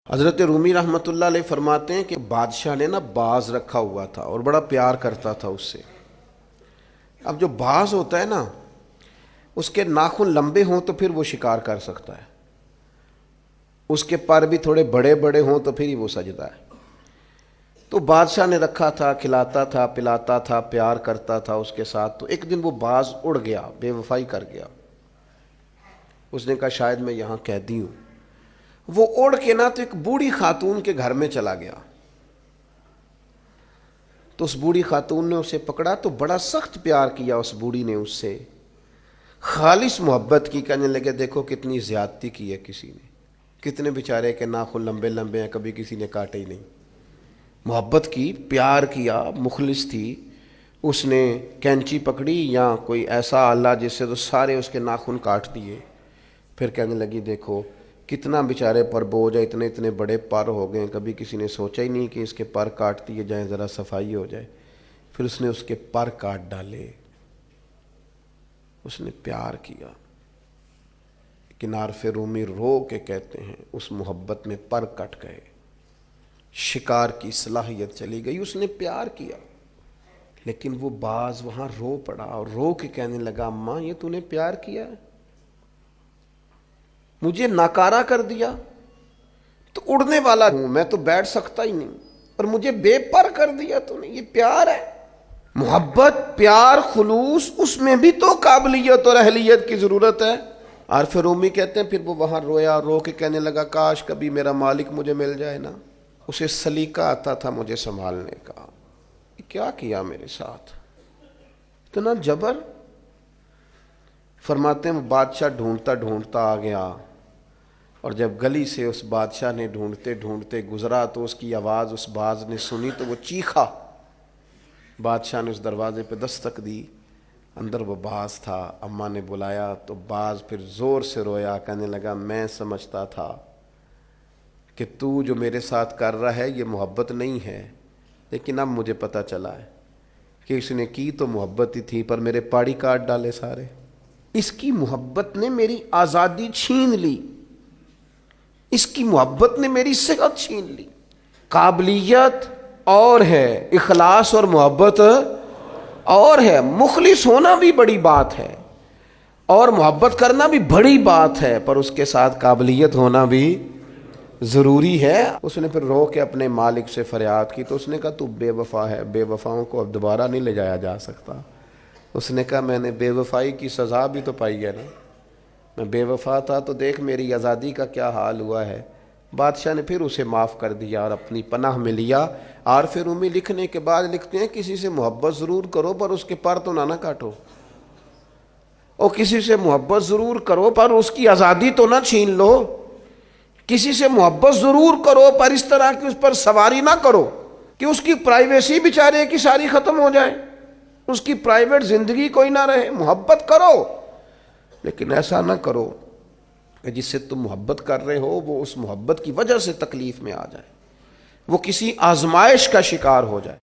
حضرت رومی رحمۃ اللہ علیہ فرماتے ہیں کہ بادشاہ نے نا باز رکھا ہوا تھا اور بڑا پیار کرتا تھا اس سے۔ اب جو باز ہوتا ہے نا، اس کے ناخن لمبے ہوں تو پھر وہ شکار کر سکتا ہے، اس کے پر بھی تھوڑے بڑے بڑے ہوں تو پھر ہی وہ سجدہ ہے۔ تو بادشاہ نے رکھا تھا، کھلاتا تھا، پلاتا تھا، پیار کرتا تھا اس کے ساتھ۔ تو ایک دن وہ باز اڑ گیا، بے وفائی کر گیا۔ اس نے کہا شاید میں یہاں قیدی ہوں۔ وہ اڑ کے نا تو ایک بوڑھی خاتون کے گھر میں چلا گیا۔ تو اس بوڑھی خاتون نے اسے پکڑا تو بڑا سخت پیار کیا اس بوڑھی نے اس سے، خالص محبت کی۔ کہنے لگے دیکھو کتنی زیادتی کی ہے کسی نے، کتنے بیچارے کے ناخن لمبے لمبے ہیں، کبھی کسی نے کاٹے ہی نہیں۔ محبت کی، پیار کیا، مخلص تھی۔ اس نے کینچی پکڑی یا کوئی ایسا آلہ جس سے تو سارے اس کے ناخن کاٹ دیے۔ پھر کہنے لگی دیکھو کتنا بیچارے پر بوجھ ہے، اتنے اتنے بڑے پر ہو گئے، کبھی کسی نے سوچا ہی نہیں کہ اس کے پر کاٹ دیے جائیں، ذرا صفائی ہو جائے۔ پھر اس نے اس کے پر کاٹ ڈالے، اس نے پیار کیا۔ کنارف رومی رو کے کہتے ہیں اس محبت میں پر کٹ گئے، شکار کی صلاحیت چلی گئی۔ اس نے پیار کیا، لیکن وہ باز وہاں رو پڑا اور رو کے کہنے لگا اماں یہ تو نے پیار کیا ہے، مجھے ناکارہ کر دیا، تو اڑنے والا ہوں میں، تو بیٹھ سکتا ہی نہیں، اور مجھے بے پر کر دیا تو نے۔ یہ پیار ہے، محبت، پیار، خلوص، اس میں بھی تو قابلیت اور اہلیت کی ضرورت ہے۔ عارف رومی کہتے ہیں پھر وہ وہاں رویا، رو کے کہنے لگا کاش کبھی میرا مالک مجھے مل جائے نا، اسے سلیقہ آتا تھا مجھے سنبھالنے کا۔ کیا کیا میرے ساتھ، اتنا جبر۔ فرماتے ہیں بادشاہ ڈھونڈتا ڈھونڈتا آ گیا، اور جب گلی سے اس بادشاہ نے ڈھونڈتے ڈھونڈتے گزرا تو اس کی آواز اس باز نے سنی تو وہ چیخا۔ بادشاہ نے اس دروازے پہ دستک دی، اندر وہ باز تھا۔ اماں نے بلایا تو باز پھر زور سے رویا، کہنے لگا میں سمجھتا تھا کہ تو جو میرے ساتھ کر رہا ہے یہ محبت نہیں ہے، لیکن اب مجھے پتہ چلا ہے کہ اس نے کی تو محبت ہی تھی، پر میرے پاڑی کاٹ ڈالے سارے۔ اس کی محبت نے میری آزادی چھین لی، اس کی محبت نے میری صحت چھین لی۔ قابلیت اور ہے، اخلاص اور محبت اور ہے، مخلص ہونا بھی بڑی بات ہے اور محبت کرنا بھی بڑی بات ہے، پر اس کے ساتھ قابلیت ہونا بھی ضروری ہے۔ اس نے پھر رو کے اپنے مالک سے فریاد کی تو اس نے کہا تو بے وفا ہے، بے وفاؤں کو اب دوبارہ نہیں لے جایا جا سکتا۔ اس نے کہا میں نے بے وفائی کی سزا بھی تو پائی ہے نا، میں بے وفا تھا تو دیکھ میری آزادی کا کیا حال ہوا ہے۔ بادشاہ نے پھر اسے معاف کر دیا اور اپنی پناہ میں لیا۔ عارف رومی لکھنے کے بعد لکھتے ہیں کسی سے محبت ضرور کرو پر اس کے پر تو نہ کاٹو، اور کسی سے محبت ضرور کرو پر اس کی آزادی تو نہ چھین لو۔ کسی سے محبت ضرور کرو پر اس طرح کی اس پر سواری نہ کرو کہ اس کی پرائیویسی بیچارے کی ساری ختم ہو جائے، اس کی پرائیویٹ زندگی کوئی نہ رہے۔ محبت کرو لیکن ایسا نہ کرو کہ جس سے تم محبت کر رہے ہو وہ اس محبت کی وجہ سے تکلیف میں آ جائے، وہ کسی آزمائش کا شکار ہو جائے۔